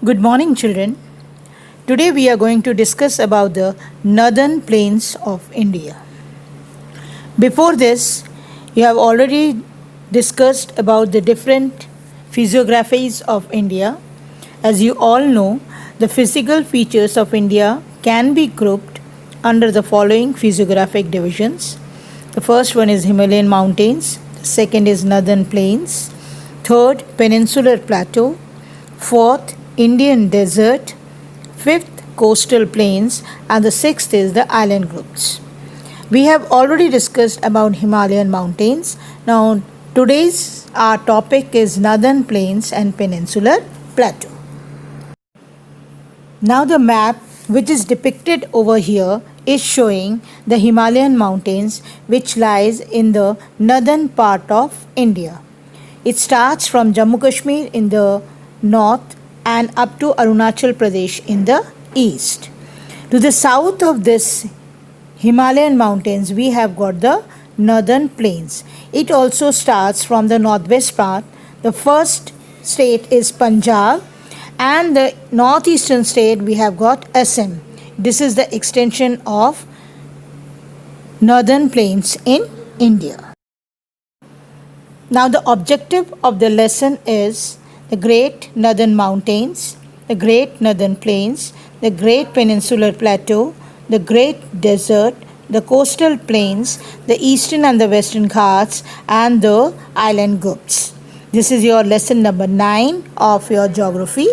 Good morning, children. Today we are going to discuss about the northern plains of India. Before this, you have already discussed about the different physiographies of India. As you all know, the physical features of India can be grouped under the following physiographic divisions. The first one is Himalayan mountains, the second is northern plains, third peninsular plateau, fourth Indian desert, fifth coastal plains, and the sixth is the island groups. We have already discussed about Himalayan mountains. Now today's our topic is northern plains and peninsular plateau. Now the map which is depicted over here is showing the Himalayan mountains which lies in the northern part of India. It starts from Jammu Kashmir in the north and up to Arunachal Pradesh in the east. To the south of this Himalayan mountains we have got the northern plains. It also starts from the northwest part. The first state is Punjab and the northeastern state we have got Assam. This is the extension of northern plains in India. Now the objective of the lesson is the Great Northern Mountains, the Great Northern Plains, the Great Peninsular Plateau, the Great Desert, the Coastal Plains, the Eastern and the Western Ghats, and the Island Groups. This is your lesson number 9 of your geography.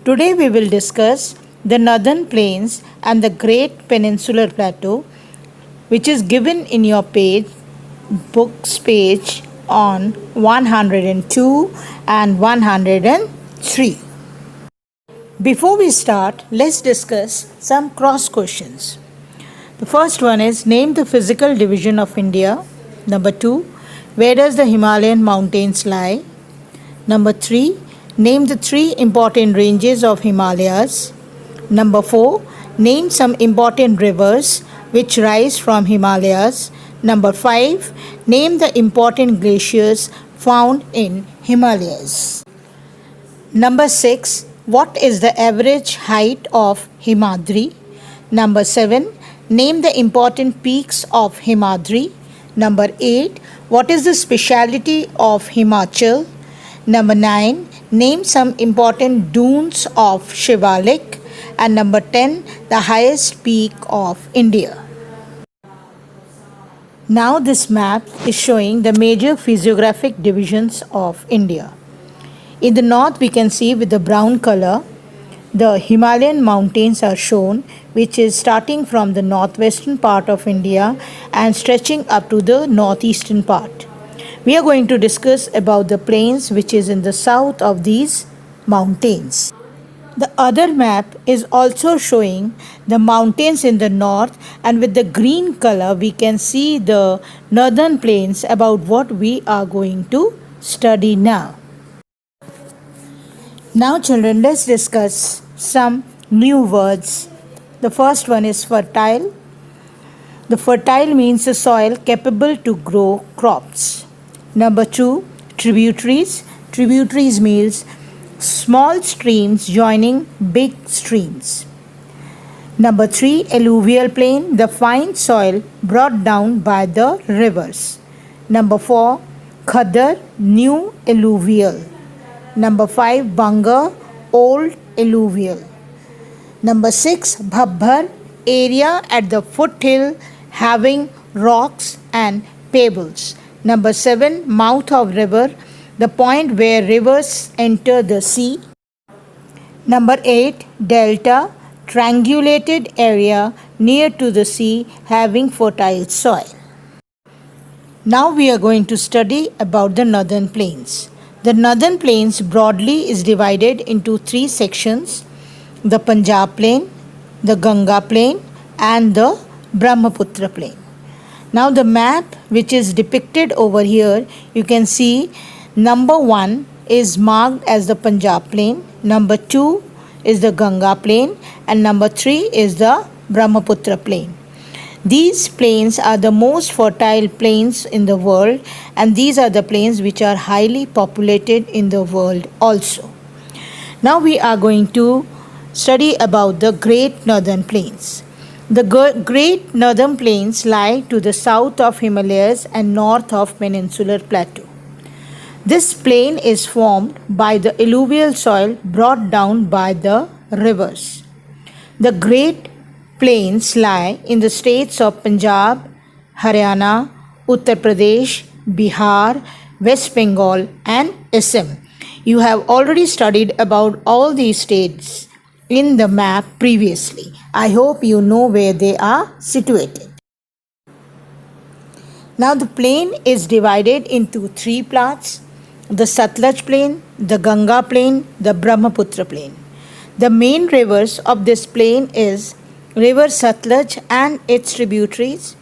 Today we will discuss the Northern Plains and the Great Peninsular Plateau, which is given in your books page on 102 and 103. Before we start, let's discuss some cross questions. The first one is name the physical division of India. Number 2, where does the Himalayan mountains lie? Number 3, name the 3 important ranges of Himalayas. Number 4, name some important rivers which rise from Himalayas. Number 5, name the important glaciers found in Himalayas. Number 6, what is the average height of Himadri? Number 7, name the important peaks of Himadri. Number 8, what is the speciality of Himachal? Number 9, name some important dunes of Shivalik. And number 10, the highest peak of India. Now this map is showing the major physiographic divisions of India. In the north we can see with the brown color the Himalayan mountains are shown, which is starting from the northwestern part of India and stretching up to the northeastern part. We are going to discuss about the plains which is in the south of these mountains. The other map is also showing the mountains in the north, and with the green color we can see the northern plains about what we are going to study now. Now children, let's discuss some new words. The first one is fertile. The fertile means the soil capable to grow crops. Number 2, tributaries. Tributaries means small streams joining big streams. Number 3, alluvial plain, the fine soil brought down by the rivers. Number 4, khadar, new alluvial. Number 5, Bangar, old alluvial. Number 6, Bhabhar, area at the foothill having rocks and pebbles. Number 7, mouth of river, the point where rivers enter the sea. Number 8, delta, triangulated area near to the sea having fertile soil. Now we are going to study about the northern plains. The northern plains broadly is divided into 3 sections: the Punjab plain, the Ganga plain, and the Brahmaputra plain. Now the map which is depicted over here, you can see number 1 is marked as the Punjab plain, number 2 is the Ganga plain, and number 3 is the Brahmaputra plain. These plains are the most fertile plains in the world, and these are the plains which are highly populated in the world also. Now we are going to study about the Great Northern Plains. The Great Northern Plains lie to the south of Himalayas and north of Peninsular Plateau. This plain is formed by the alluvial soil brought down by the rivers. The Great Plains lie in the states of Punjab, Haryana, Uttar Pradesh, Bihar, West Bengal, and Assam. You have already studied about all these states in the map previously. I hope you know where they are situated. Now the plain is divided into three parts: the Satluj plain, the Ganga plain, the Brahmaputra plain. The main rivers of this plain is River Satluj and its tributaries,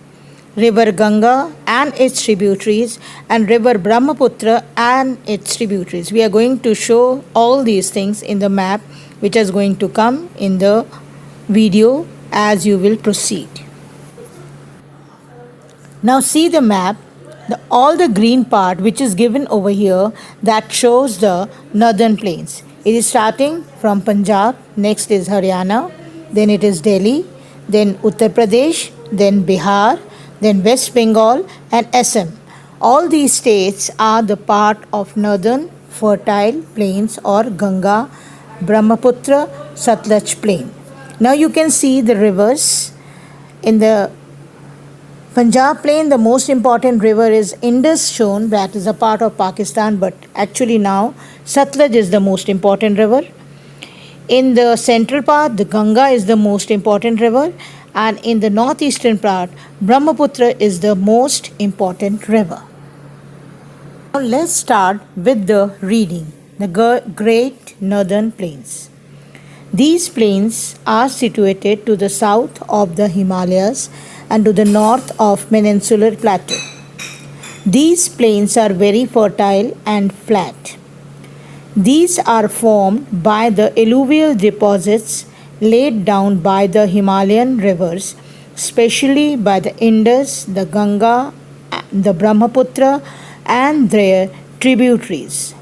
River Ganga and its tributaries, and River Brahmaputra and its tributaries. We are going to show all these things in the map, which is going to come in the video as you will proceed. Now see the map. All the green part which is given over here, that shows the northern plains. It is starting from Punjab, next is Haryana, then it is Delhi, then Uttar Pradesh, then Bihar, then West Bengal and Assam. All these states are the part of northern fertile plains or Ganga, Brahmaputra, Satluj plain. Now you can see the rivers. In the Punjab plain, the most important river is Indus shown, that is a part of Pakistan, but actually now Satluj is the most important river. In the central part, the Ganga is the most important river, and in the northeastern part, Brahmaputra is the most important river. Now let's start with the reading. The Great Northern Plains. These plains are situated to the south of the Himalayas and to the north of Peninsular Plateau. These plains are very fertile and flat. These are formed by the alluvial deposits laid down by the Himalayan rivers, especially by the Indus, the Ganga, the Brahmaputra, and their tributaries.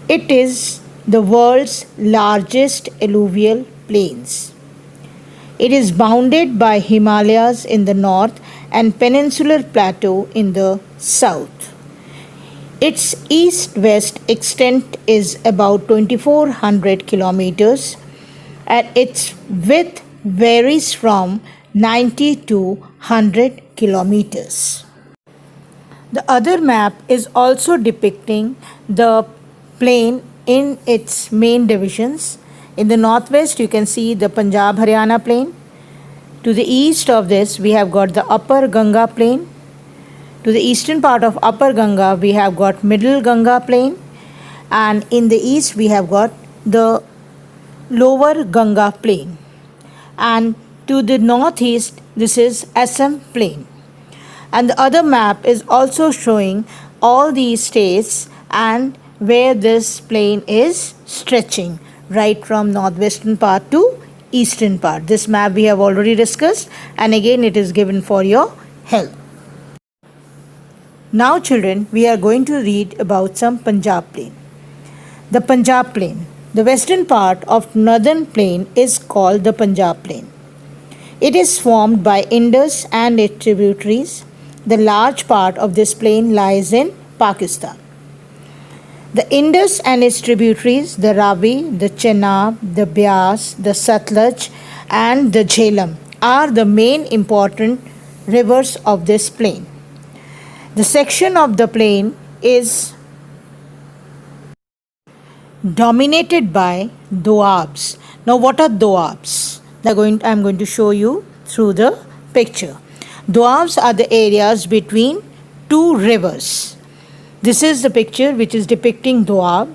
It is the world's largest alluvial plains. It is bounded by Himalayas in the north and Peninsular Plateau in the south. Its east-west extent is about 2400 kilometers and its width varies from 90 to 100 kilometers. The other map is also depicting the plain in its main divisions. In the northwest, you can see the Punjab Haryana plain. To the east of this, we have got the upper Ganga plain. To the eastern part of upper Ganga, we have got middle Ganga plain. And in the east, we have got the lower Ganga plain. And to the northeast, this is Assam plain. And the other map is also showing all these states and where this plain is stretching, right from northwestern part to eastern part. This map we have already discussed, and again it is given for your help. Now children, we are going to read about some Punjab plain. The Punjab plain. The western part of northern plain is called the Punjab plain. It is formed by Indus and its tributaries. The large part of this plain lies in Pakistan. The Indus and its tributaries, the Ravi, the Chenab, the Beas, the Satluj, and the Jhelum, are the main important rivers of this plain. The section of the plain is dominated by doabs. Now, what are doabs? I am going to show you through the picture. Doabs are the areas between two rivers. This is the picture which is depicting doab,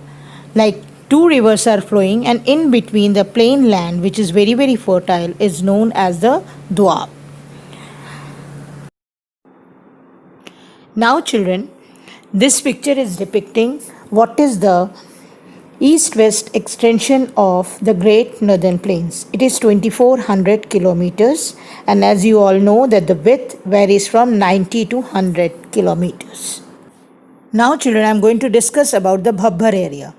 like two rivers are flowing, and in between the plain land, which is very, very fertile, is known as the doab. Now children, this picture is depicting what is the east-west extension of the Great Northern Plains. It is 2400 kilometers, and as you all know that the width varies from 90 to 100 kilometers. Now children, I am going to discuss about the Bhabbar area.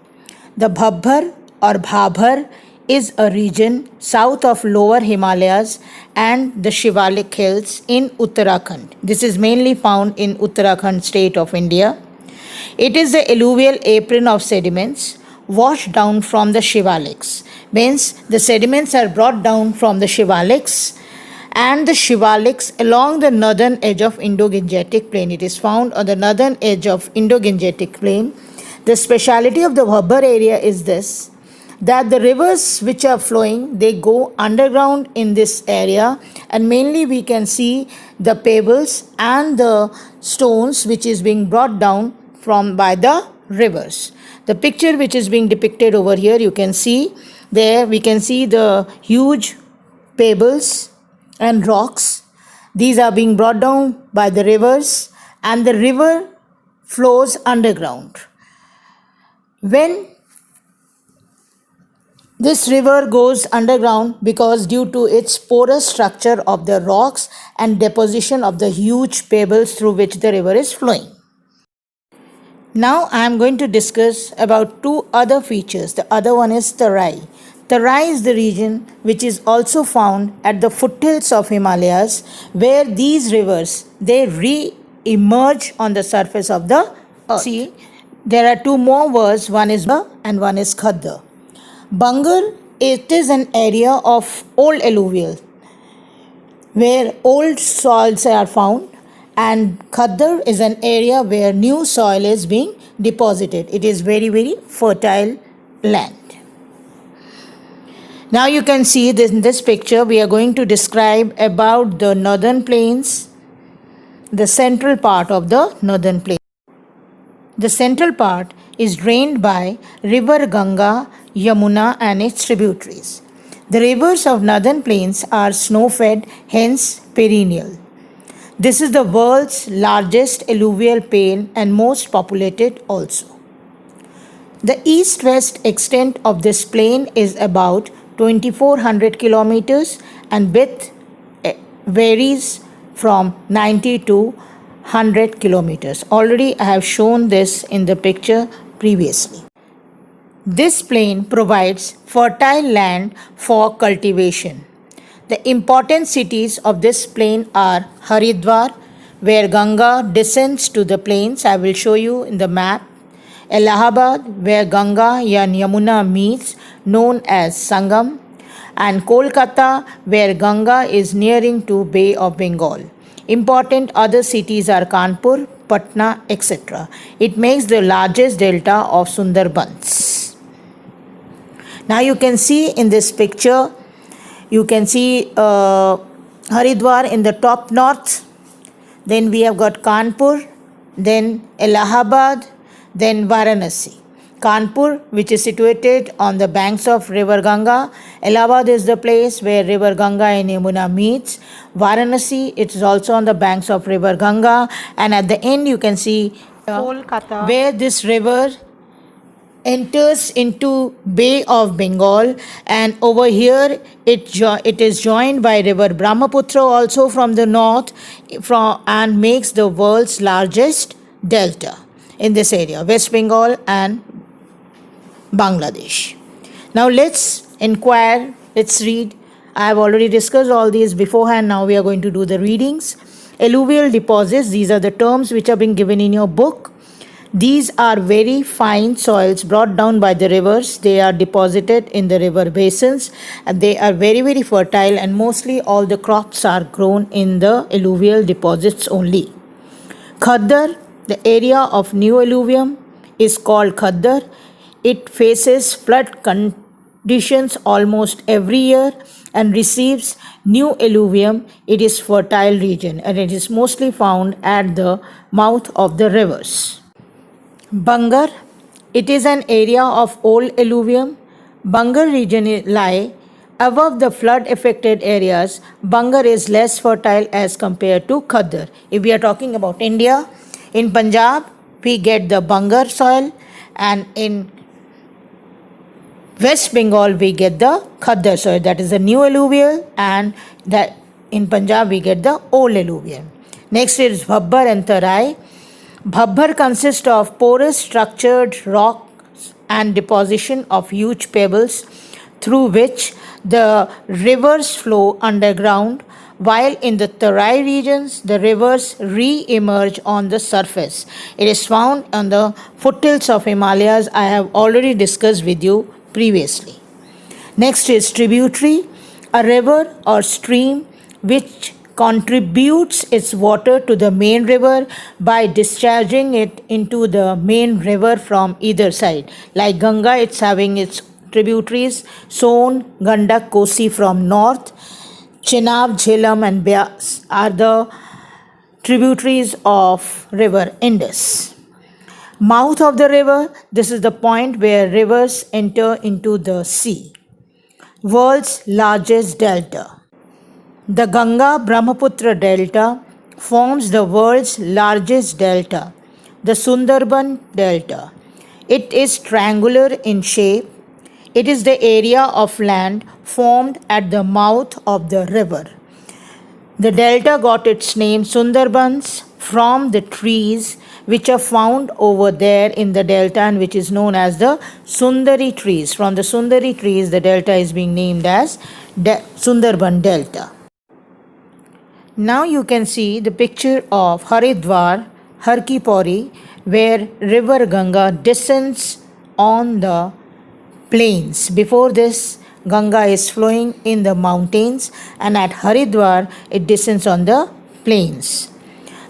The Bhabbar or Bhabhar is a region south of lower Himalayas and the Shivalik hills in Uttarakhand. This is mainly found in Uttarakhand state of India. It is the alluvial apron of sediments washed down from the Shivaliks. Means the sediments are brought down from the Shivaliks and the Shivaliks along the northern edge of Indo-Gangetic plain. It is found on the northern edge of Indo-Gangetic plain. The speciality of the Bhabhar area is this, that the rivers which are flowing, they go underground in this area, and mainly we can see the pebbles and the stones which is being brought down from by the rivers. The picture which is being depicted over here, you can see there, we can see the huge pebbles and rocks. These are being brought down by the rivers, and the river flows underground. When this river goes underground, because due to its porous structure of the rocks and deposition of the huge pebbles through which the river is flowing. Now I am going to discuss about two other features. The other one is Tarai. Tarai is the region which is also found at the foothills of Himalayas, where these rivers, they re-emerge on the surface of the earth. See, there are two more words, one is Bangar and one is Khaddar. Bangar, it is an area of old alluvial where old soils are found, and Khaddar is an area where new soil is being deposited. It is very, very fertile land. Now you can see this in this picture, we are going to describe about the northern plains, the central part of the northern plains. The central part is drained by river Ganga, Yamuna and its tributaries. The rivers of northern plains are snow-fed, hence perennial. This is the world's largest alluvial plain and most populated also. The east-west extent of this plain is about 2400 kilometers and width varies from 90 to 100 kilometers. Already I have shown this in the picture previously. This plain provides fertile land for cultivation. The important cities of this plain are Haridwar, where Ganga descends to the plains. I will show you in the map. Allahabad, where Ganga and Yamuna meets, known as Sangam. And Kolkata, where Ganga is nearing to Bay of Bengal. Important other cities are Kanpur, Patna, etc. It makes the largest delta of Sundarbans. Now you can see in this picture, you can see Haridwar in the top north, then we have got Kanpur, then Allahabad, then Varanasi. Kanpur, which is situated on the banks of river Ganga. Allahabad is the place where river Ganga and Yamuna meets. Varanasi, it is also on the banks of river Ganga. And at the end you can see Kolkata, where this river enters into Bay of Bengal, and over here it is joined by river Brahmaputra also from the north and makes the world's largest delta in this area, West Bengal and Bangladesh. Now let's inquire, let's read. I have already discussed all these beforehand. Now we are going to do the readings. Alluvial deposits, these are the terms which are being given in your book. These are very fine soils brought down by the rivers. They are deposited in the river basins and they are very, very fertile, and mostly all the crops are grown in the alluvial deposits only. Khaddar, the area of new alluvium, is called Khaddar. It faces flood conditions almost every year and receives new alluvium. It is fertile region and it is mostly found at the mouth of the rivers. Bangar, it is an area of old alluvium. Bangar region lie above the flood affected areas. Bangar is less fertile as compared to Khaddar. If we are talking about India, in Punjab we get the Bangar soil, and in West Bengal we get the Khaddar soil, that is the new alluvial, and that in Punjab we get the old alluvial. Next is Bhabhar and Tarai. Bhabhar consists of porous structured rocks and deposition of huge pebbles through which the rivers flow underground, while in the Tarai regions the rivers re-emerge on the surface. It is found on the foothills of Himalayas. I have already discussed with you previously. Next is tributary, a river or stream which contributes its water to the main river by discharging it into the main river from either side. Like Ganga, it's having its tributaries, Son, Gandak, Kosi from north, Chenab, Jhelum and Beas are the tributaries of river Indus. Mouth of the river, this is the point where rivers enter into the sea. World's largest delta. The Ganga-Brahmaputra Delta forms the world's largest delta, the Sundarban Delta. It is triangular in shape. It is the area of land formed at the mouth of the river. The delta got its name Sundarbans from the trees which are found over there in the delta and which is known as the Sundari trees. From the Sundari trees, the delta is being named as Sundarban Delta. Now you can see the picture of Haridwar, Har Ki Pauri, where river Ganga descends on the plains. Before this, Ganga is flowing in the mountains, and at Haridwar it descends on the plains.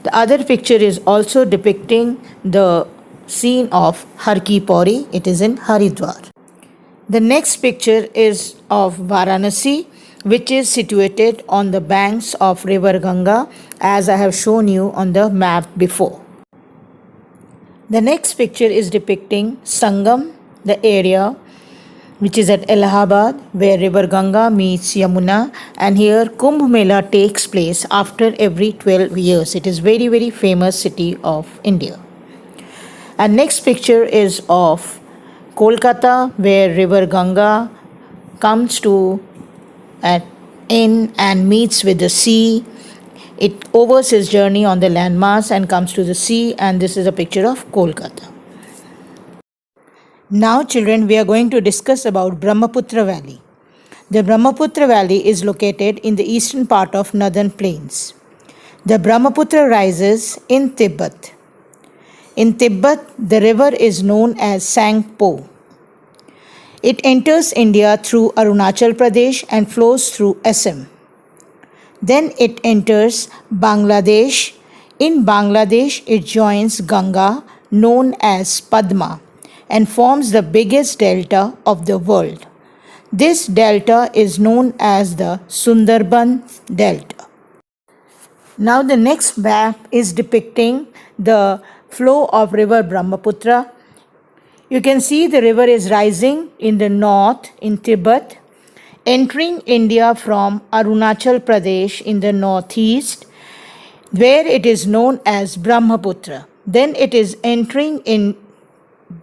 The other picture is also depicting the scene of Har Ki Pauri. It is in Haridwar. The next picture is of Varanasi, which is situated on the banks of river Ganga, as I have shown you on the map before. The next picture is depicting Sangam, the area which is at Allahabad, where river Ganga meets Yamuna, and here Kumbh Mela takes place after every 12 years. It is very, very famous city of India. And next picture is of Kolkata, where river Ganga comes to an inn and meets with the sea. It overs its journey on the landmass and comes to the sea, and this is a picture of Kolkata. Now children, we are going to discuss about Brahmaputra Valley. The Brahmaputra Valley is located in the eastern part of northern plains. The Brahmaputra rises in Tibet. In Tibet, the river is known as Sangpo. It enters India through Arunachal Pradesh and flows through Assam. Then it enters Bangladesh. In Bangladesh, it joins Ganga, known as Padma, and forms the biggest delta of the world. This delta is known as the Sundarban Delta. Now the next map is depicting the flow of river Brahmaputra. You can see the river is rising in the north in Tibet, entering India from Arunachal Pradesh in the northeast, where it is known as Brahmaputra. Then it is entering in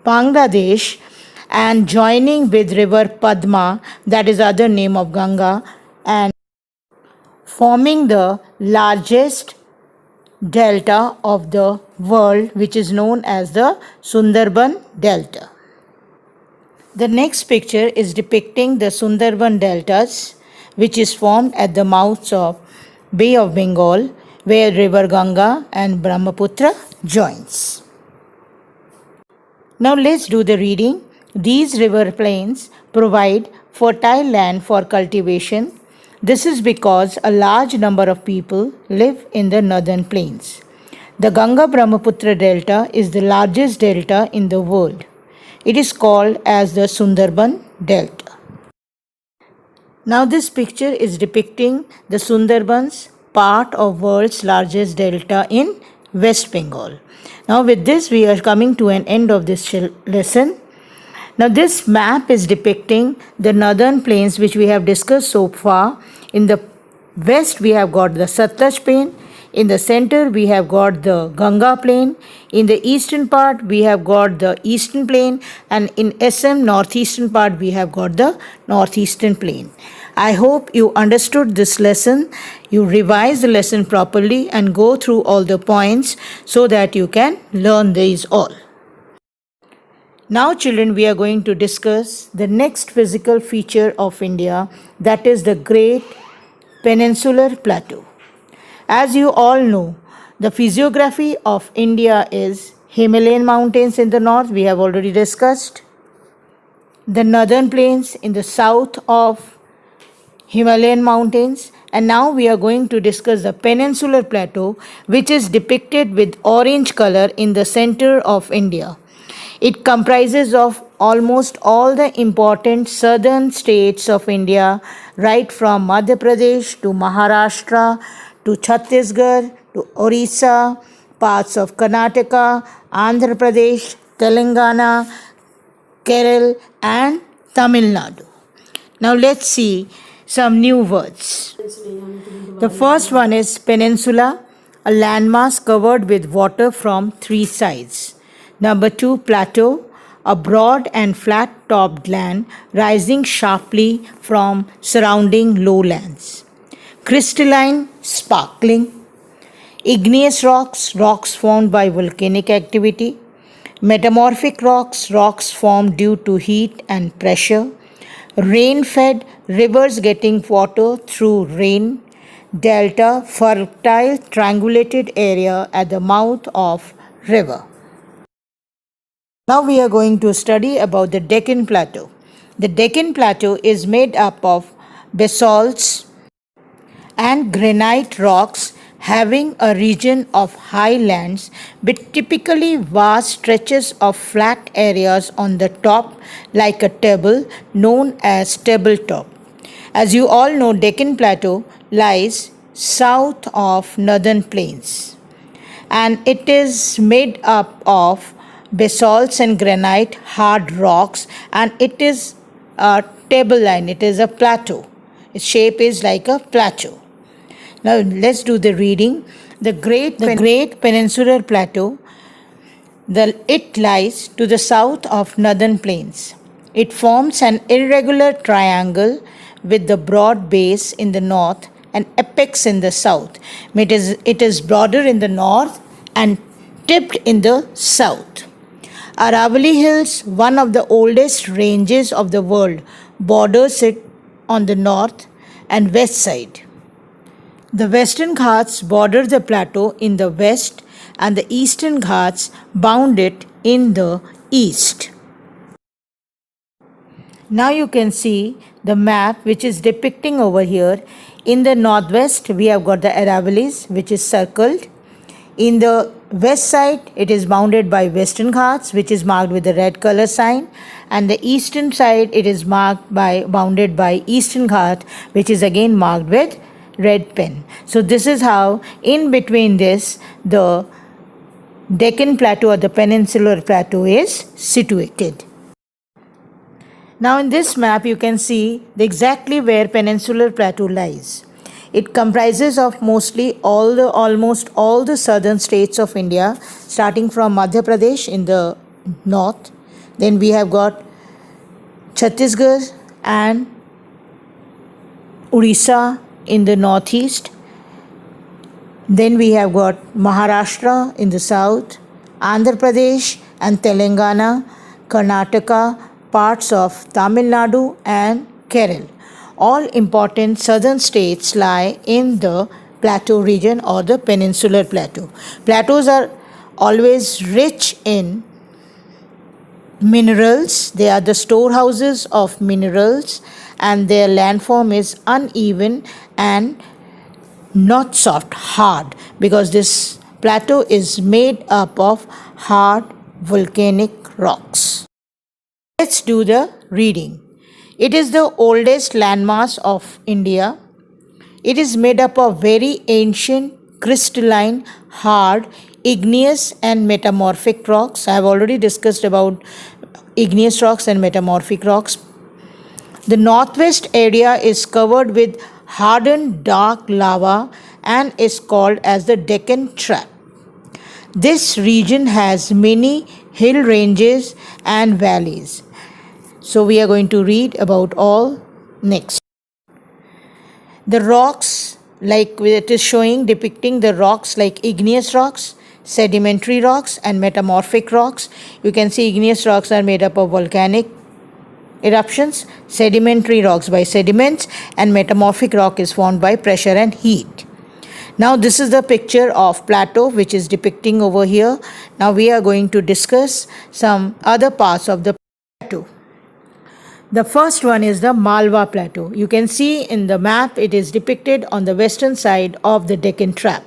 Bangladesh and joining with river Padma, that is other name of Ganga, and forming the largest delta of the world, which is known as the Sundarban Delta. The next picture is depicting the Sundarban deltas, which is formed at the mouths of Bay of Bengal, where river Ganga and Brahmaputra joins. Now let's do the reading. These river plains provide fertile land for cultivation. This is because a large number of people live in the northern plains. The Ganga-Brahmaputra Delta is the largest delta in the world. It is called as the Sundarban Delta. Now this picture is depicting the Sundarbans, part of world's largest delta in West Bengal. Now with this we are coming to an end of this lesson. Now this map is depicting the northern plains which we have discussed so far. In the west we have got the Satluj plain. In the center we have got the Ganga plain. In the eastern part we have got the eastern plain, and in Assam northeastern part we have got the northeastern plain. I hope you understood this lesson. You revise the lesson properly and go through all the points so that you can learn these all. Now, children, we are going to discuss the next physical feature of India, that is the Great Peninsular Plateau. As you all know, the physiography of India is Himalayan mountains in the north, we have already discussed, the northern plains in the south of Himalayan mountains, and now we are going to discuss the Peninsular Plateau, which is depicted with orange color in the center of India. It comprises of almost all the important southern states of India, right from Madhya Pradesh to Maharashtra to Chhattisgarh to Orissa, parts of Karnataka, Andhra Pradesh, Telangana, Kerala, and Tamil Nadu. Now let's see some new words. The first one is peninsula, a landmass covered with water from three sides. Number two, plateau, a broad and flat topped land rising sharply from surrounding lowlands. Crystalline, sparkling. Igneous rocks, rocks formed by volcanic activity. Metamorphic rocks, rocks formed due to heat and pressure. Rain fed, rivers getting water through rain. Delta, fertile triangulated area at the mouth of river. Now we are going to study about the Deccan Plateau. The Deccan Plateau is made up of basalts and granite rocks having a region of highlands with typically vast stretches of flat areas on the top like a table known as tabletop. As you all know, Deccan Plateau lies south of northern plains and it is made up of basalts and granite hard rocks, and it is a table line, it is a plateau. Its shape is like a plateau. Now let's do the reading. The Great Peninsular Plateau, it lies to the south of northern plains. It forms an irregular triangle with the broad base in the north and apex in the south. It is broader in the north and tipped in the south. Aravalli Hills, one of the oldest ranges of the world, borders it on the north and west side. The Western Ghats border the plateau in the west and the Eastern Ghats bound it in the east. Now you can see the map which is depicting over here. In the northwest we have got the Aravallis which is circled. In the west side it is bounded by Western Ghats which is marked with the red color sign, and the eastern side it is bounded by Eastern Ghat which is again marked with red pen. So this is how in between this the Deccan Plateau or the Peninsular Plateau is situated. Now in this map you can see exactly where Peninsular Plateau lies. It comprises of almost all the southern states of India, starting from Madhya Pradesh in the north. Then we have got Chhattisgarh and Orissa in the northeast. Then we have got Maharashtra in the south, Andhra Pradesh and Telangana, Karnataka, parts of Tamil Nadu and Kerala. All important southern states lie in the plateau region or the Peninsular Plateau. Plateaus are always rich in minerals. They are the storehouses of minerals, and their landform is uneven and not soft, hard, because this plateau is made up of hard volcanic rocks. Let's do the reading. It is the oldest landmass of India. It is made up of very ancient, crystalline, hard, igneous and metamorphic rocks. I have already discussed about igneous rocks and metamorphic rocks. The northwest area is covered with hardened dark lava and is called as the Deccan Trap. This region has many hill ranges and valleys. So we are going to read about all next. The rocks, like it is showing, depicting the rocks like igneous rocks. sedimentary rocks and metamorphic rocks. You can see igneous rocks are made up of volcanic eruptions, sedimentary rocks by sediments, and metamorphic rock is formed by pressure and heat. Now this is the picture of plateau which is depicting over here. Now we are going to discuss some other parts of the plateau. The first one is the Malwa Plateau. You can see in the map it is depicted on the western side of the Deccan Trap.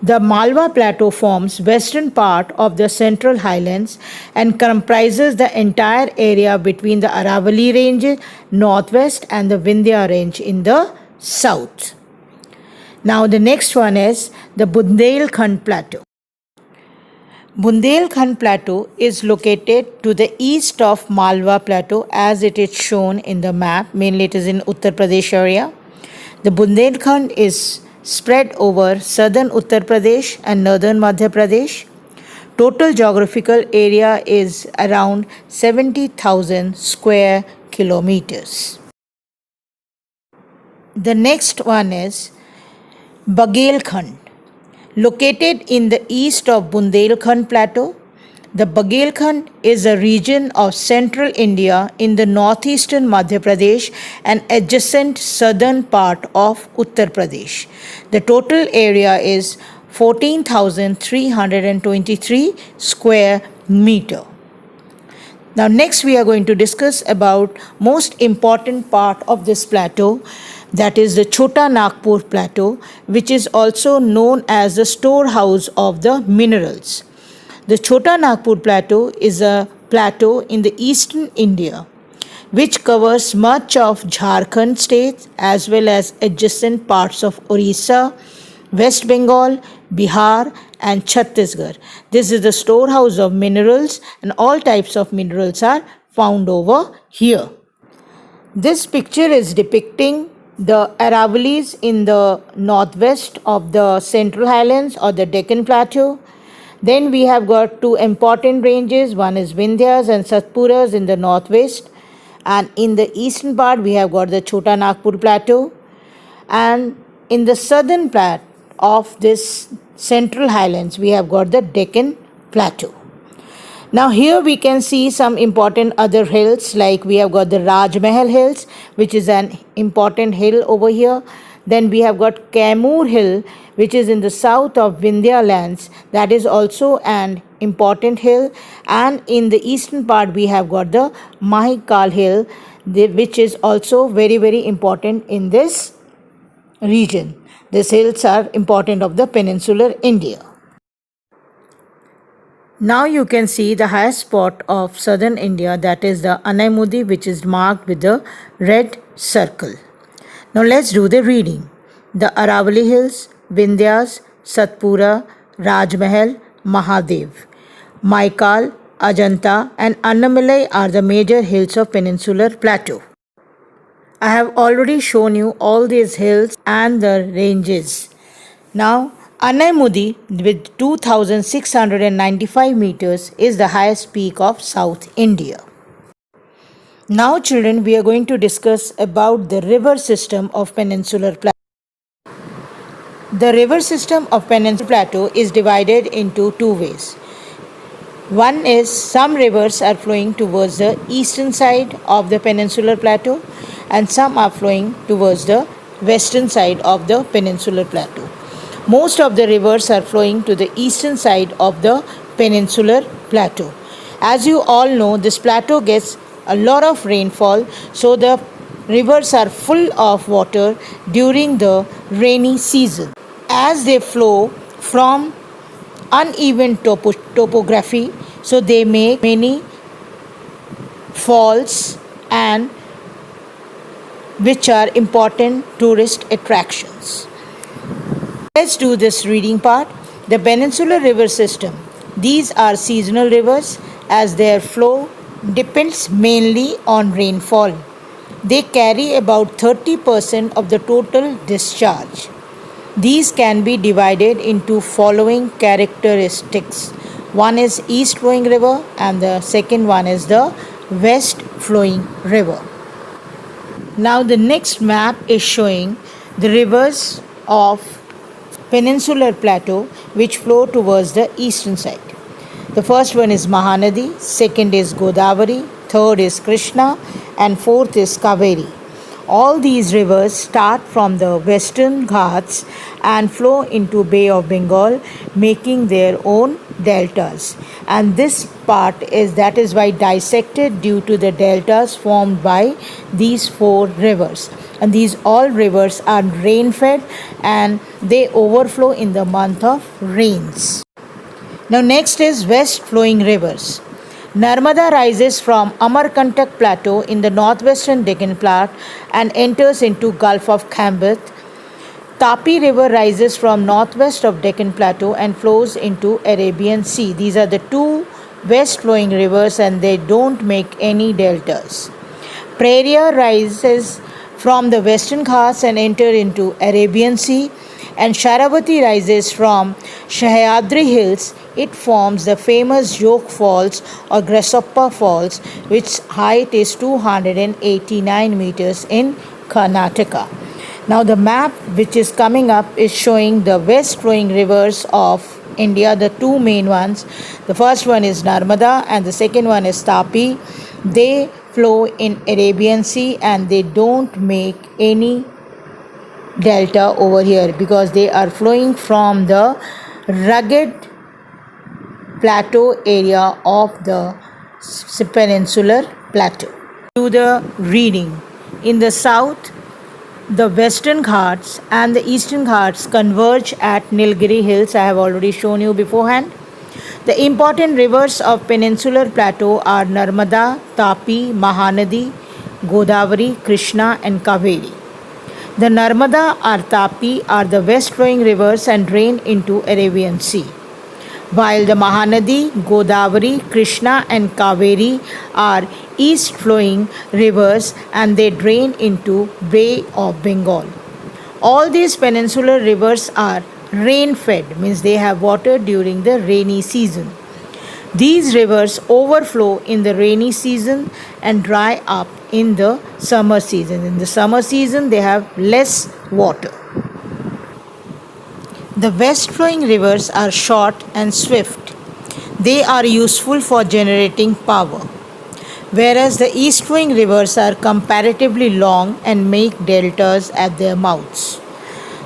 The Malwa Plateau forms western part of the Central Highlands and comprises the entire area between the Aravalli Range northwest and the Vindhya Range in the south. Now the next one is the Bundelkhand Plateau. Bundelkhand Plateau is located to the east of Malwa Plateau as it is shown in the map. Mainly it is in Uttar Pradesh area. The Bundelkhand is spread over southern Uttar Pradesh and northern Madhya Pradesh. Total geographical area is around 70,000 square kilometers. The next one is Bagelkhand. Located in the east of Bundelkhand Plateau, the Bagelkhand is a region of central India in the northeastern Madhya Pradesh and adjacent southern part of Uttar Pradesh. The total area is 14,323 square meter. Now next we are going to discuss about most important part of this plateau, that is the Chota Nagpur Plateau, which is also known as the storehouse of the minerals. The Chota Nagpur Plateau is a plateau in the eastern India which covers much of Jharkhand state as well as adjacent parts of Orissa, West Bengal, Bihar and Chhattisgarh. This is the storehouse of minerals and all types of minerals are found over here. This picture is depicting the Aravallis in the northwest of the Central Highlands or the Deccan Plateau. Then we have got two important ranges. One is Vindhyas and Satpuras in the northwest. And in the eastern part we have got the Chota Nagpur Plateau. And in the southern part of this Central Highlands we have got the Deccan Plateau. Now here we can see some important other hills, like we have got the Raj Mahal Hills, which is an important hill over here. Then we have got Kaimur Hill, which is in the south of Vindhya lands. That is also an important hill. And in the eastern part we have got the Mahikal Hill, which is also very, very important in this region. These hills are important of the peninsular India. Now you can see the highest spot of southern India, that is the Anaimudi, which is marked with the red circle. Now let's do the reading. The Aravalli Hills, Vindhyas, Satpura, Raj Mahal, Mahadev, Maikal, Ajanta and Annamalai are the major hills of Peninsular Plateau. I have already shown you all these hills and the ranges. Now Anaimudi with 2,695 meters is the highest peak of South India. Now children, we are going to discuss about the river system of Peninsular Plateau. The river system of Peninsular Plateau is divided into two ways. One is some rivers are flowing towards the eastern side of the Peninsular Plateau and some are flowing towards the western side of the Peninsular Plateau. Most of the rivers are flowing to the eastern side of the Peninsular Plateau. As you all know, this plateau gets a lot of rainfall, so the rivers are full of water during the rainy season. As they flow from uneven topography, so they make many falls and which are important tourist attractions. Let's do this reading part. The Peninsular River System. These are seasonal rivers as their flow depends mainly on rainfall. They carry about 30% of the total discharge. These can be divided into following characteristics. One is east flowing river and the second one is the west flowing river. Now the next map is showing the rivers of peninsular plateau which flow towards the eastern side. The first one is Mahanadi, second is Godavari, third is Krishna, and fourth is Kaveri. All these rivers start from the western Ghats and flow into Bay of Bengal, making their own deltas. And this part is why dissected due to the deltas formed by these four rivers. And these all rivers are rain fed and they overflow in the month of rains. Now next is west flowing rivers. Narmada rises from Amarkantak Plateau in the northwestern Deccan Plateau and enters into Gulf of Khambhat. Tapi River rises from northwest of Deccan Plateau and flows into Arabian Sea. These are the two west flowing rivers and they don't make any deltas. Praria rises from the western Ghats and enter into Arabian Sea, and Sharavati rises from Sahyadri Hills. It forms the famous Jog Falls or Grasshopper Falls, which height is 289 meters in Karnataka. Now the map which is coming up is showing the west flowing rivers of India, the two main ones. The first one is Narmada and the second one is Tapi. They flow in Arabian Sea and they don't make any delta over here because they are flowing from the rugged plateau area of the peninsular plateau. To the reading. In the south, the western Ghats and the eastern Ghats converge at Nilgiri Hills. I have already shown you beforehand. The important rivers of peninsular plateau are Narmada, Tapi, Mahanadi, Godavari, Krishna and Kaveri. The Narmada or Tapi are the west flowing rivers and drain into Arabian Sea, while the Mahanadi, Godavari, Krishna and Kaveri are east flowing rivers and they drain into Bay of Bengal. All these peninsular rivers are rain fed, means they have water during the rainy season. These rivers overflow in the rainy season and dry up in the summer season. In the summer season they have less water. The west flowing rivers are short and swift. They are useful for generating power, whereas the east flowing rivers are comparatively long and make deltas at their mouths.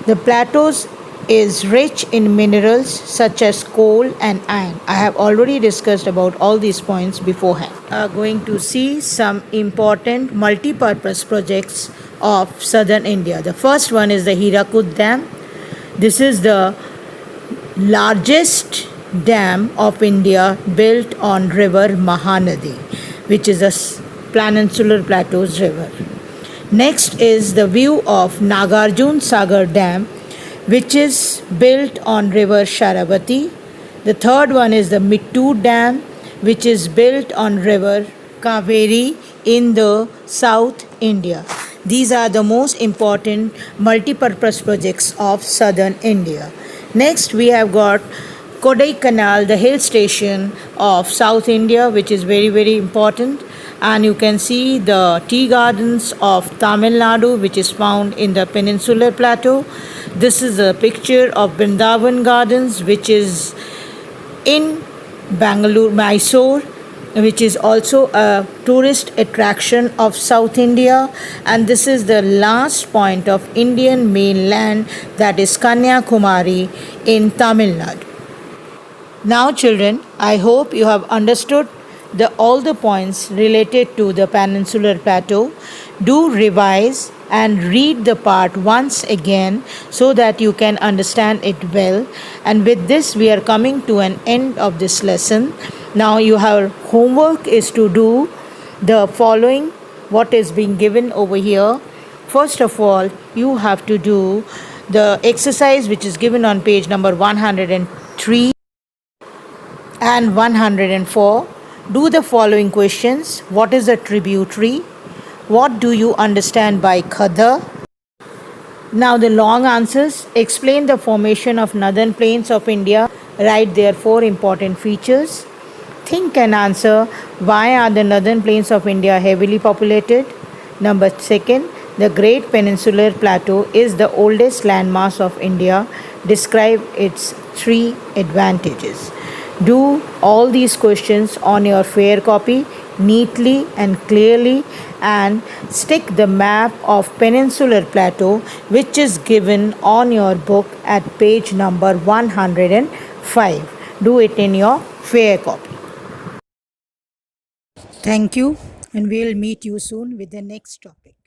The plateaus is rich in minerals such as coal and iron. I have already discussed about all these points beforehand. We are going to see some important multi-purpose projects of southern India. The first one is the Hirakud Dam. This is the largest dam of India built on river Mahanadi, which is a peninsular plateau's river. Next is the view of Nagarjun Sagar Dam, which is built on river Sharavati. The third one is the Mittur Dam, which is built on river Kaveri in the South India. These are the most important multi-purpose projects of southern India. Next we have got Kodaikanal, the hill station of South India, which is very, very important. And you can see the tea gardens of Tamil Nadu, which is found in the peninsular plateau. This is a picture of Vrindavan Gardens, which is in Bangalore, Mysore, which is also a tourist attraction of South India. And this is the last point of Indian mainland, that is Kanyakumari in Tamil Nadu. Now children, I hope you have understood all the points related to the peninsular plateau. Do revise and read the part once again so that you can understand it well. And with this we are coming to an end of this lesson. Now your homework is to do the following, what is being given over here. First of all, you have to do the exercise which is given on page number 103 and 104. Do the following questions. What is a tributary? What do you understand by Khada? Now the long answers. Explain the formation of northern plains of India. Write their 4 important features. Think and answer, why are the northern plains of India heavily populated? Number 2, The Great Peninsular Plateau is the oldest landmass of India. Describe its three advantages. Do all these questions on your fair copy neatly and clearly, and stick the map of Peninsular Plateau which is given on your book at page number 105. Do it in your fair copy. Thank you, and we'll meet you soon with the next topic.